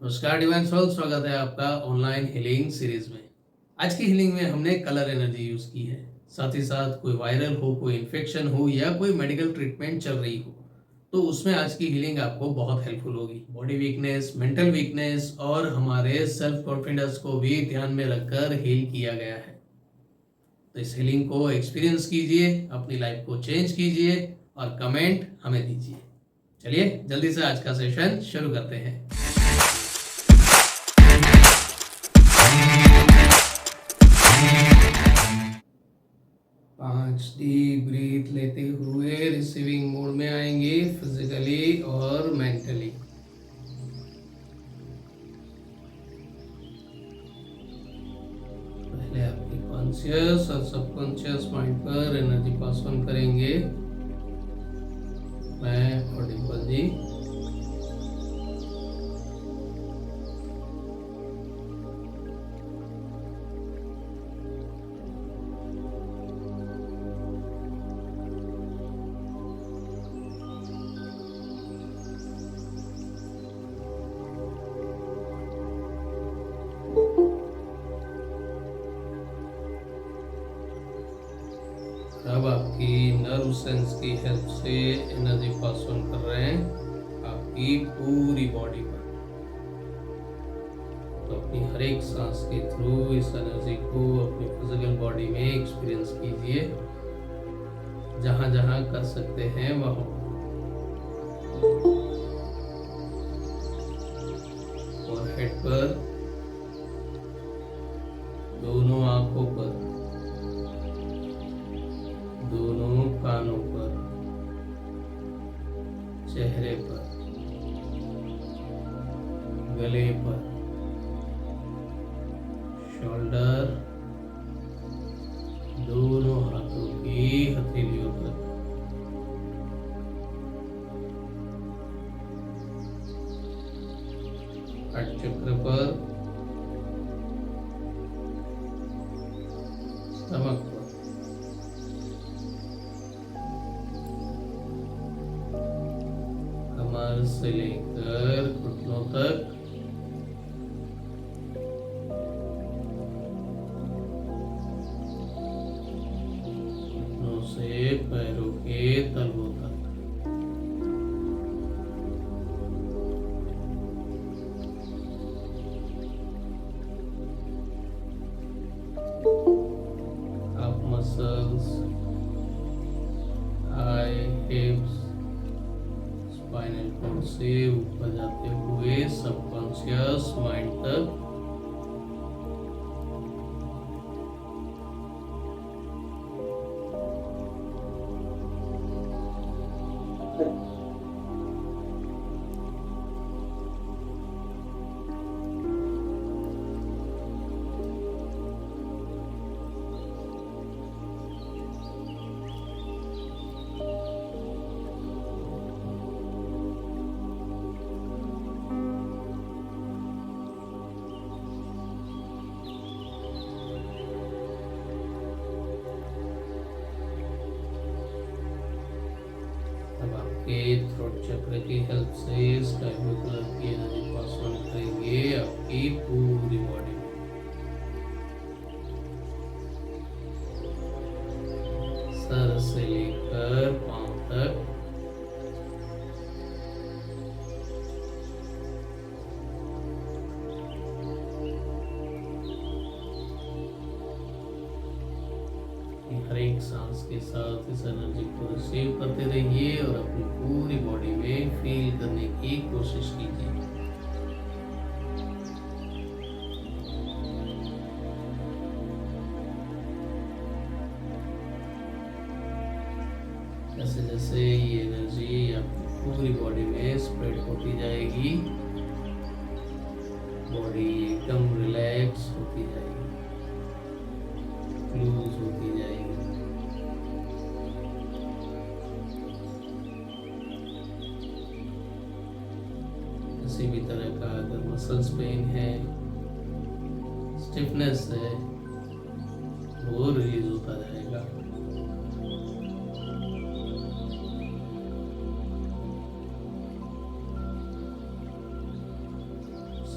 नमस्कार divine soul, स्वागत है आपका ऑनलाइन हीलिंग सीरीज में। आज की हीलिंग में हमने कलर एनर्जी यूज की है। साथ ही साथ कोई वायरल हो, कोई इन्फेक्शन हो या कोई मेडिकल ट्रीटमेंट चल रही हो तो उसमें आज की हीलिंग आपको बहुत हेल्पफुल होगी। बॉडी वीकनेस, मेंटल वीकनेस और हमारे सेल्फ कॉन्फिडेंस को भी ध्यान में रखकर हील किया गया है। तो इस हीलिंग को एक्सपीरियंस कीजिए, अपनी लाइफ को चेंज कीजिए और कमेंट हमें दीजिए। चलिए जल्दी से आज का सेशन शुरू करते हैं। 5 डीप ब्रीथ लेते हुए रिसीविंग मोड में आएंगे, फिजिकली और मेंटली। पहले आपकी कॉन्शियस और सबकॉन्शियस माइंड पर एनर्जी पास ऑन करेंगे। मैं और डिम्पल जी अब आपकी नर्व सेंस की हेल्प से एनर्जी पास ऑन कर रहे हैं आपकी पूरी बॉडी पर। तो अपनी हर एक सांस के थ्रू इस एनर्जी को अपनी फिजिकल बॉडी में एक्सपीरियंस कीजिए। जहां जहां कर सकते हैं वहां। और हेड पर, दोनों आंखों पर, दोनों कानों पर, चेहरे पर, गले पर, शोल्डर, दोनों हाथों की हथेलियों पर, हार्ट चक्र पर, स्टमक पर, कमर से लेकर घुटनों तक, घुटनों से पैरों के तलवों तक। आप मसल्स, आई, हिप्स, स्पाइनल कॉर्ड से ऊपर जाते हुए सबकॉन्शियस माइंड तक। अब आपके थ्रोट चक्र की हेल्प से स्काई ब्लू कलर की एनर्जी पास ऑन करेंगे आपकी पूरी बॉडी में। सर से लेकर पांव तक, हर एक सांस के साथ इस एनर्जी को रिसीव करते रहिए और अपनी पूरी बॉडी में फील करने की कोशिश कीजिए। जैसे जैसे ये एनर्जी आपकी पूरी बॉडी में स्प्रेड होती जाएगी, बॉडी एकदम रिलैक्स होती जाएगी, लूज होती जाएगी। किसी भी तरह का अगर मसल्स पेन है, स्टिफनेस है, वो रिलीज होता जाएगा।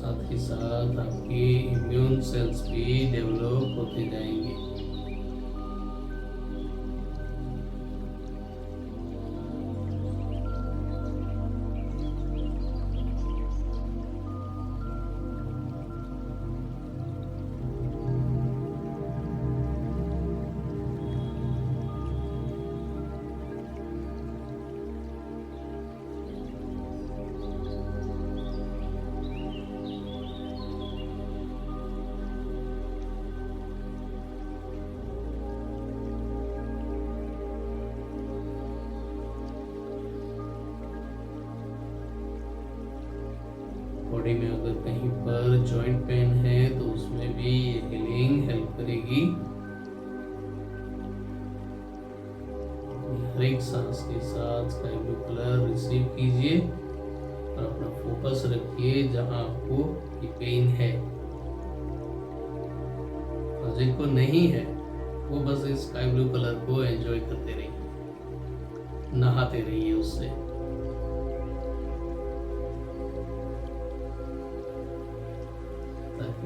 साथ ही साथ आपकी इम्यून सेल्स भी डेवलप होते जाएंगे। बॉडी में अगर कहीं पर जॉइंट पेन है तो उसमें भी ये हीलिंग हेल्प करेगी। हर एक सांस के साथ स्काई ब्लू कलर रिसीव कीजिए और अपना फोकस रखिए जहां आपको ये पेन है। और जिनको नहीं है वो बस इस स्काई ब्लू कलर को एंजॉय करते रहिए, नहाते रहिए उससे।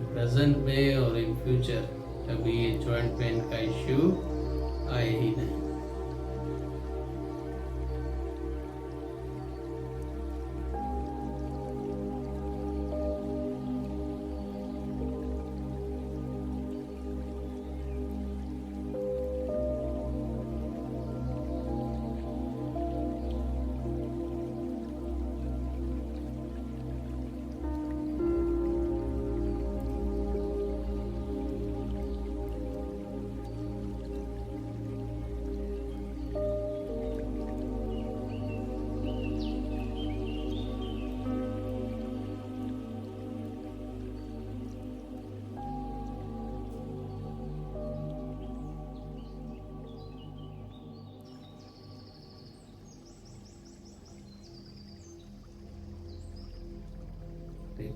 प्रेजेंट में और इन फ्यूचर कभी ये जॉइंट पेन का इश्यू आए ही नहीं।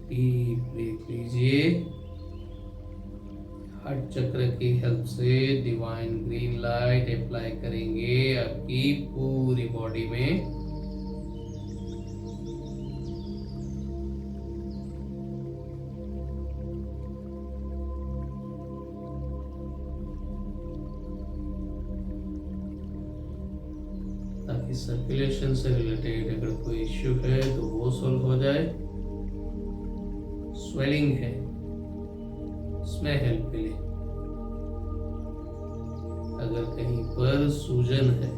डीप ब्रीथ लीजिए। हार्ट चक्र की हेल्प से डिवाइन ग्रीन लाइट अप्लाई करेंगे आपकी पूरी बॉडी में। ताकि सर्कुलेशन से रिलेटेड अगर कोई इश्यू है तो वो सॉल्व हो जाए। स्वेलिंग है उसमें हेल्प मिले। अगर कहीं पर सूजन है,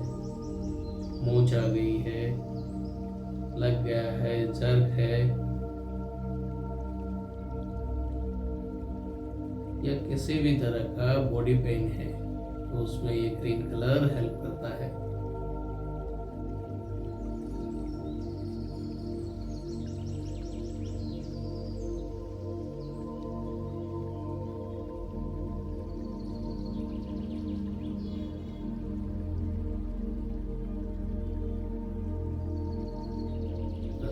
मूंछ आ गई है, लग गया है, जर्ग है या किसी भी तरह का बॉडी पेन है तो उसमें ये ग्रीन कलर हेल्प करता है।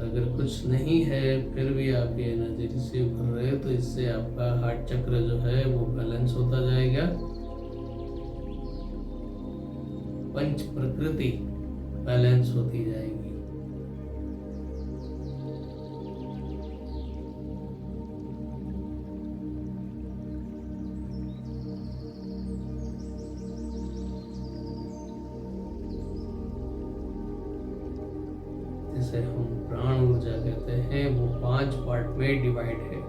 अगर कुछ नहीं है फिर भी आप ये एनर्जी रिसीव कर रहे हो तो इससे आपका हार्ट चक्र जो है वो बैलेंस होता जाएगा। पंच प्रकृति बैलेंस होती जाएगी। जिसे हम प्राण ऊर्जा कहते हैं वो 5 पार्ट में डिवाइड है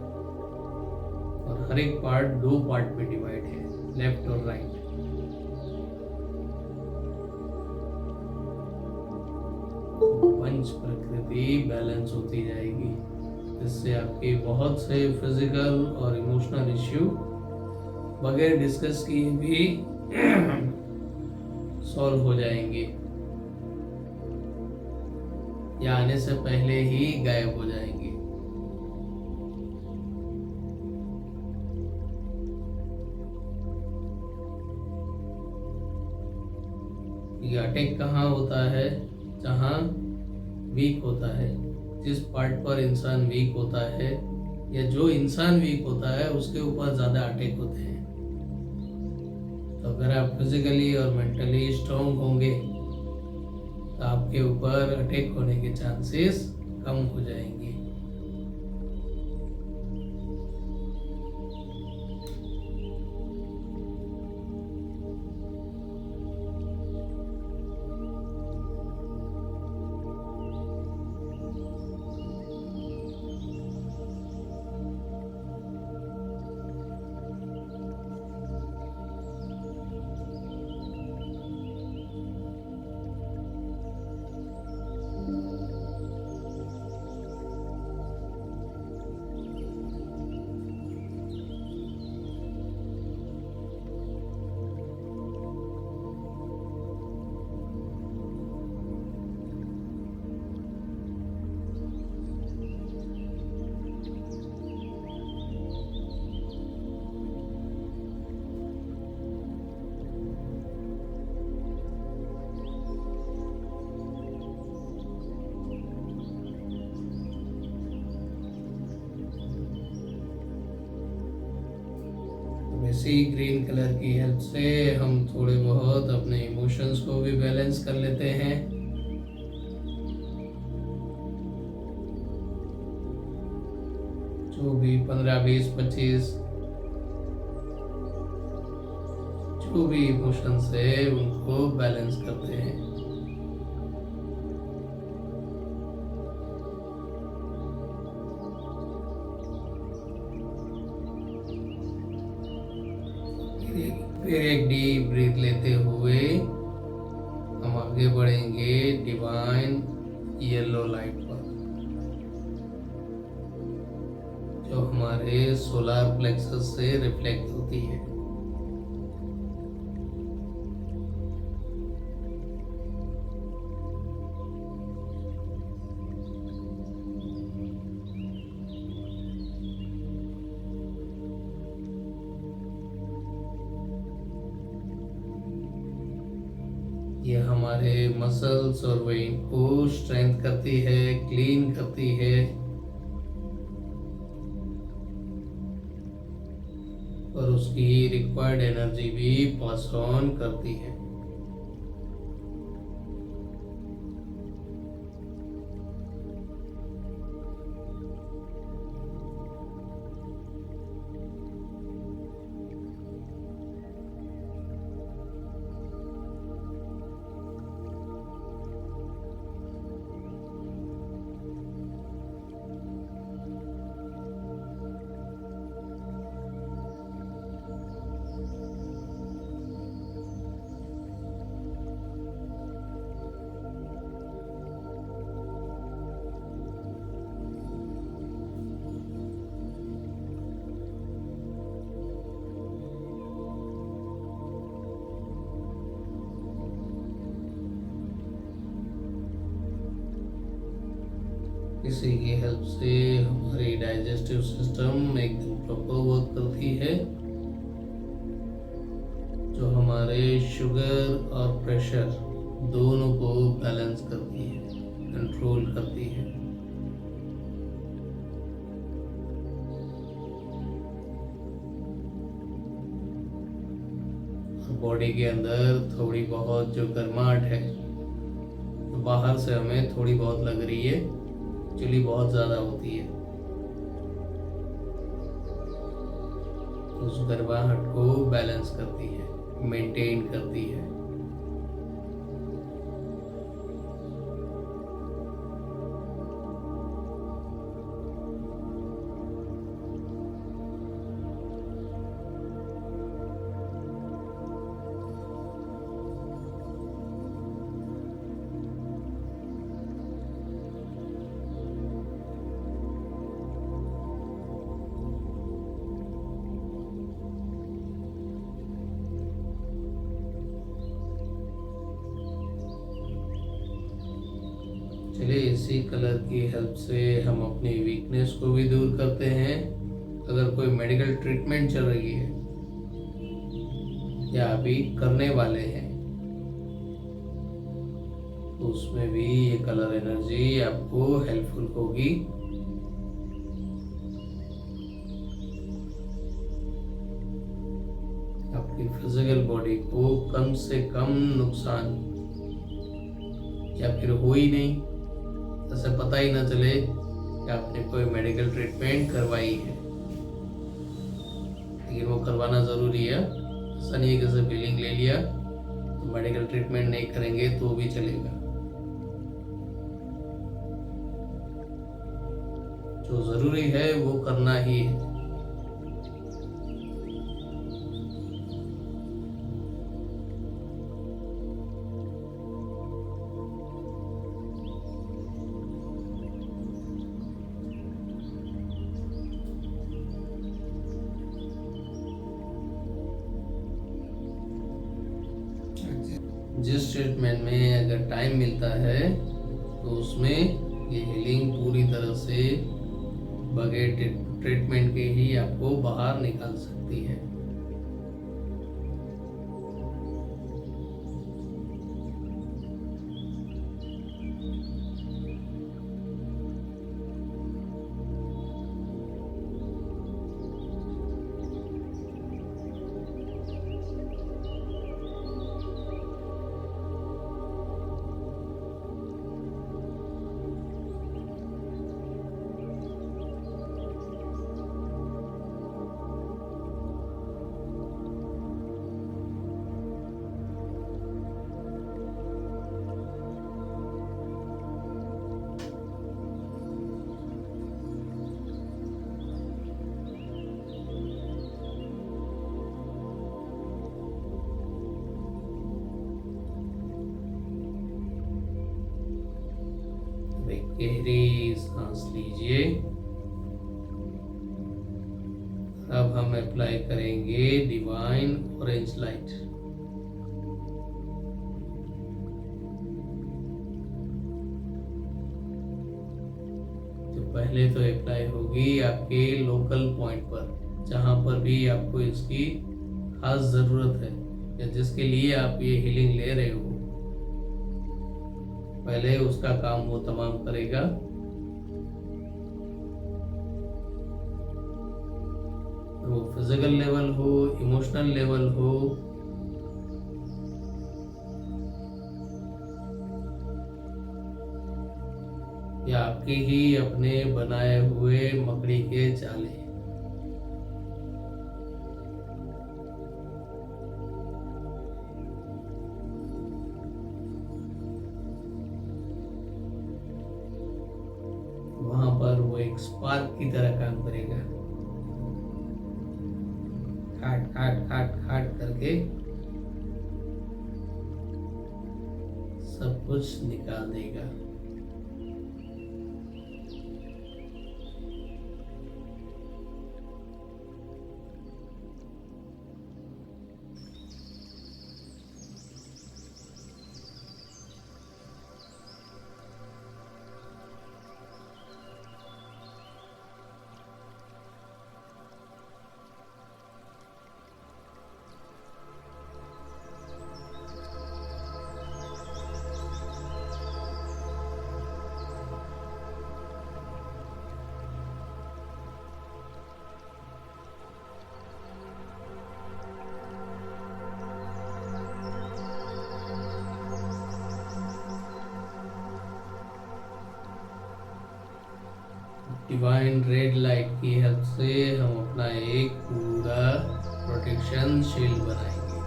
और हर एक पार्ट 2 पार्ट में डिवाइड है, लेफ्ट और राइट। पंच प्रकृति बैलेंस होती जाएगी, जिससे आपके बहुत से फिजिकल और इमोशनल इश्यू बगैर डिस्कस किए भी सॉल्व हो जाएंगे या आने से पहले ही गायब हो जाएंगे। ये अटैक कहाँ होता है? जहाँ वीक होता है, जिस पार्ट पर इंसान वीक होता है या जो इंसान वीक होता है उसके ऊपर ज़्यादा अटैक होते हैं। तो अगर आप फिजिकली और मेंटली स्ट्रांग होंगे तो आपके ऊपर अटैक होने के चांसेस कम हो जाएंगे। इसी ग्रीन कलर की हेल्प से हम थोड़े बहुत अपने इमोशंस को भी बैलेंस कर लेते हैं। जो भी 15, 20, 25 जो भी इमोशंस है उनको बैलेंस करते हैं। फिर एक डीप ब्रीथ लेते हुए हम आगे बढ़ेंगे डिवाइन येलो लाइट पर, जो हमारे सोलर प्लेक्सस से रिफ्लेक्ट होती है। ये हमारे मसल्स और वेन को स्ट्रेंथ करती है, क्लीन करती है और उसकी रिक्वायर्ड एनर्जी भी पास ऑन करती है। इसी की हेल्प से हमारी डाइजेस्टिव सिस्टम एकदम प्रॉपर वर्क करती है, जो हमारे शुगर और प्रेशर दोनों को बैलेंस करती है, कंट्रोल करती है। बॉडी के अंदर थोड़ी बहुत जो गर्माहट है, तो बाहर से हमें थोड़ी बहुत लग रही है, एक्चुअली बहुत ज़्यादा होती है। उस गर्माहट को बैलेंस करती है, मेंटेन करती है। चलिए इसी कलर की हेल्प से हम अपनी वीकनेस को भी दूर करते हैं। अगर कोई मेडिकल ट्रीटमेंट चल रही है या अभी करने वाले हैं, तो उसमें भी ये कलर एनर्जी आपको हेल्पफुल होगी। आपकी फिजिकल बॉडी को कम से कम नुकसान या फिर हो ही नहीं, ऐसे पता ही ना चले कि आपने कोई मेडिकल ट्रीटमेंट करवाई है। लेकिन वो करवाना ज़रूरी है। ऐसा नहीं है कि जैसे बिलिंग ले लिया तो मेडिकल ट्रीटमेंट नहीं करेंगे तो भी चलेगा। जो ज़रूरी है वो करना ही है। जिस ट्रीटमेंट में अगर टाइम मिलता है तो उसमें ये हीलिंग पूरी तरह से बगैर ट्रीटमेंट के ही आपको बाहर निकाल सकती है। गहरी सांस लीजिए। अब हम अप्लाई करेंगे डिवाइन ऑरेंज लाइट। तो पहले तो अप्लाई होगी आपके लोकल पॉइंट पर, जहां पर भी आपको इसकी खास ज़रूरत है या जिसके लिए आप ये हीलिंग ले रहे हो, पहले उसका काम वो तमाम करेगा। वो फिजिकल लेवल हो, इमोशनल लेवल हो, या आपके ही अपने बनाए हुए मकड़ी के जाले। वहां पर वो एक स्पार्क की तरह काम करेगा, खाट खाट खाट खाट करके सब कुछ निकाल देगा। डिवाइन रेड लाइट की हेल्प से हम अपना एक पूरा प्रोटेक्शन शील्ड बनाएंगे।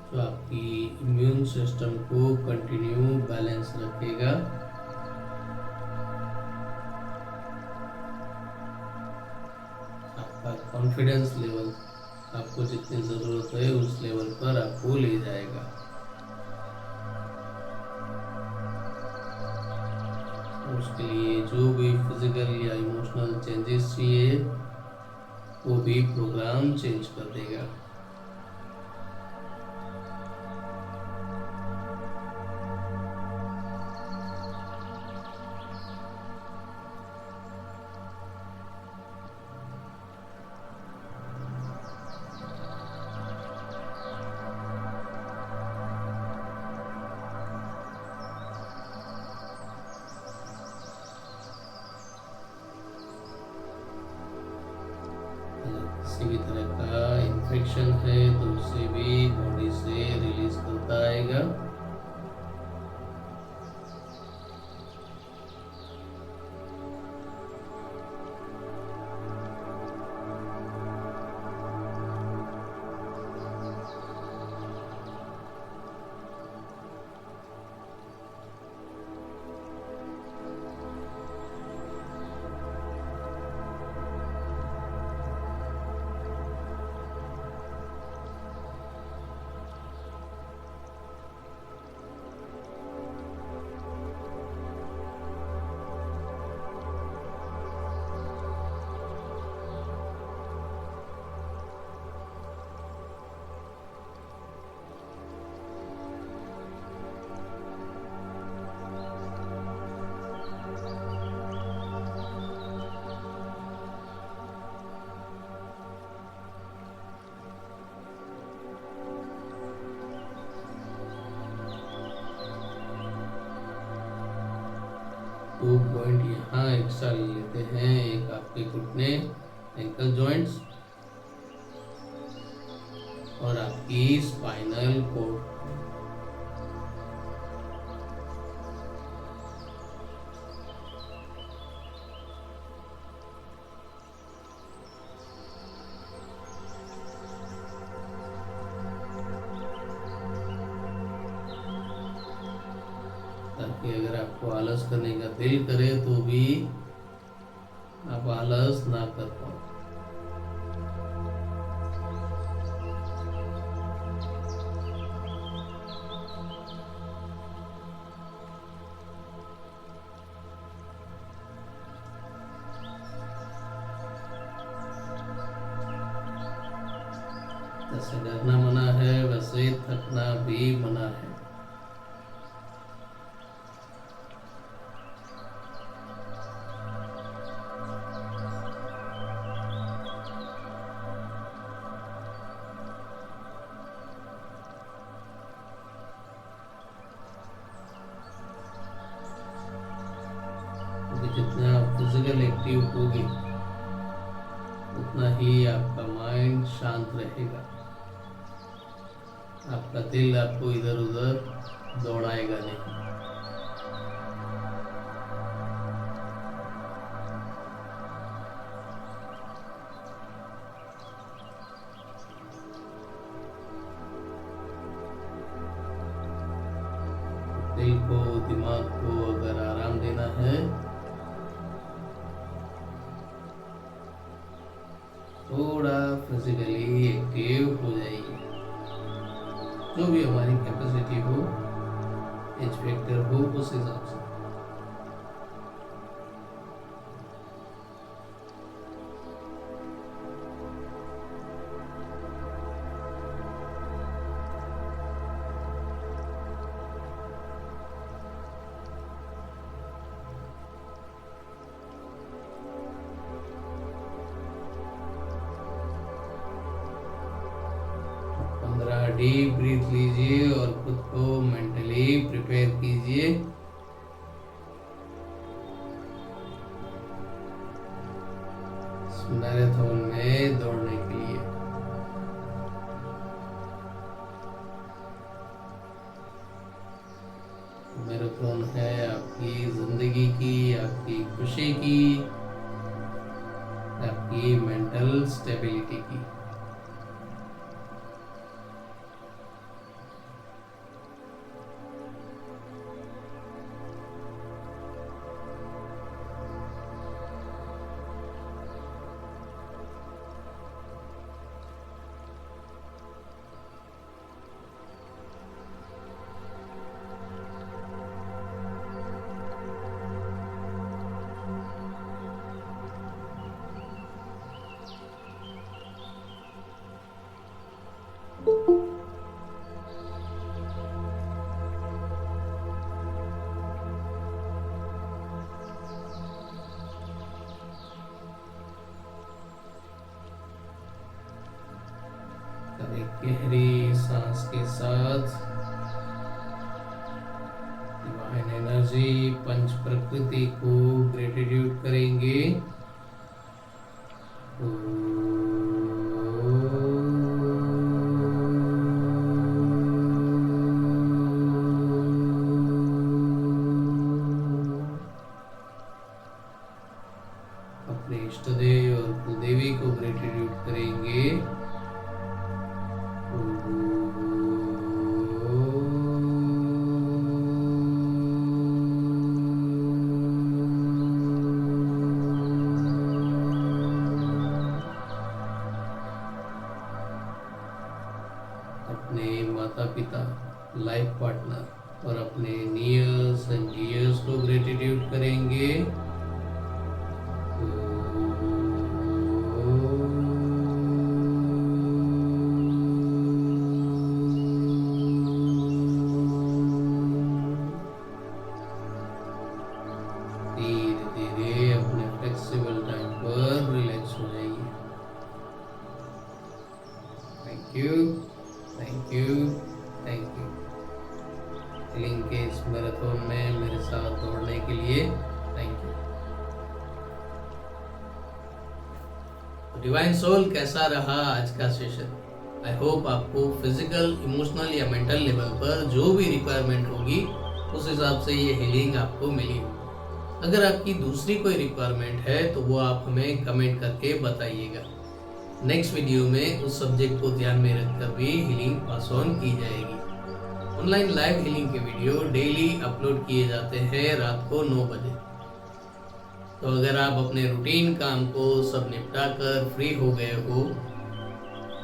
जो आपकी इम्यून सिस्टम को कंटिन्यू बैलेंस रखेगा। आपका कॉन्फिडेंस लेवल आपको जितनी ज़रूरत है उस लेवल पर आपको ले जाएगा। उसके लिए जो भी फिजिकल या इमोशनल चेंजेस चाहिए वो भी प्रोग्राम चेंज कर देगा। किसी भी तरह का इन्फेक्शन है तो उसे भी बॉडी से रिलीज करता आएगा। दो पॉइंट यहाँ एक्स्ट्रा ले लेते हैं, एक आपके घुटने एंकल जॉइंट्स और आपकी स्पाइनल कोड। ताकि अगर आपको आलस करने का दिल करे तो भी आप आलस ना कर पाओ। जैसे डरना मना है वैसे थकना भी मना है। जितना आप फिजिकल एक्टिव होगे उतना ही आपका माइंड शांत रहेगा, आपका दिल आपको इधर उधर दौड़ाएगा नहीं। दिल को दिमाग को अगर आराम देना है थोड़ा फिजिकली एक्टिव हो जाइए। जो भी हमारी कैपेसिटी हो, एज फैक्टर हो, उस हिसाब से। डीप ब्रीथ लीजिए और खुद को मेंटली प्रिपेयर कीजिए। मैराथन में दौड़ने के लिए। मैराथन है आपकी जिंदगी की, आपकी खुशी की, आपकी मेंटल स्टेबिलिटी की। एक गहरी सांस के साथ डिवाइन एनर्जी, पंच प्रकृति को ग्रेटिट्यूड करेंगे। अपने इष्ट देव और कुलदेवी को ग्रेटिट्यूड करेंगे। अपने माता पिता, लाइफ पार्टनर और अपने नियर्स एंड डियर्स को ग्रेटिट्यूड करेंगे। धीरे धीरे अपने फ्लेक्सिबल टाइम पर रिलैक्स हो जाइए। Thank you, thank you, thank you. Healing के इस मैराथन में मेरे साथ दौड़ने के लिए थैंक यू। डिवाइन सोल, कैसा रहा आज का सेशन? आई होप आपको फिजिकल, इमोशनल या मेंटल लेवल पर जो भी रिक्वायरमेंट होगी उस हिसाब से ये हीलिंग आपको मिली होगी। अगर आपकी दूसरी कोई रिक्वायरमेंट है तो वो आप हमें कमेंट करके बताइएगा। नेक्स्ट वीडियो में उस सब्जेक्ट को ध्यान में रखकर भी हीलिंग पास ऑन की जाएगी। ऑनलाइन लाइव हीलिंग के वीडियो डेली अपलोड किए जाते हैं रात को 9 बजे। तो अगर आप अपने रूटीन काम को सब निपटा कर फ्री हो गए हो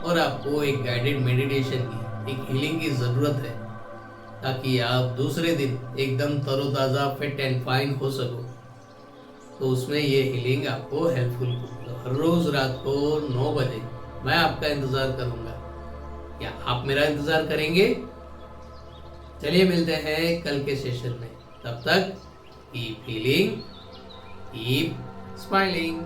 और आपको एक गाइडेड मेडिटेशन की, एक हीलिंग की ज़रूरत है ताकि आप दूसरे दिन एकदम तरोताज़ा, फिट एंड फाइन हो सको, तो उसमें ये हीलिंग आपको हेल्पफुल होगी। हर रोज़ रात को 9 बजे मैं आपका इंतज़ार करूँगा। क्या आप मेरा इंतजार करेंगे? चलिए मिलते हैं कल के सेशन में। तब तक कीप हीलिंग, कीप स्माइलिंग।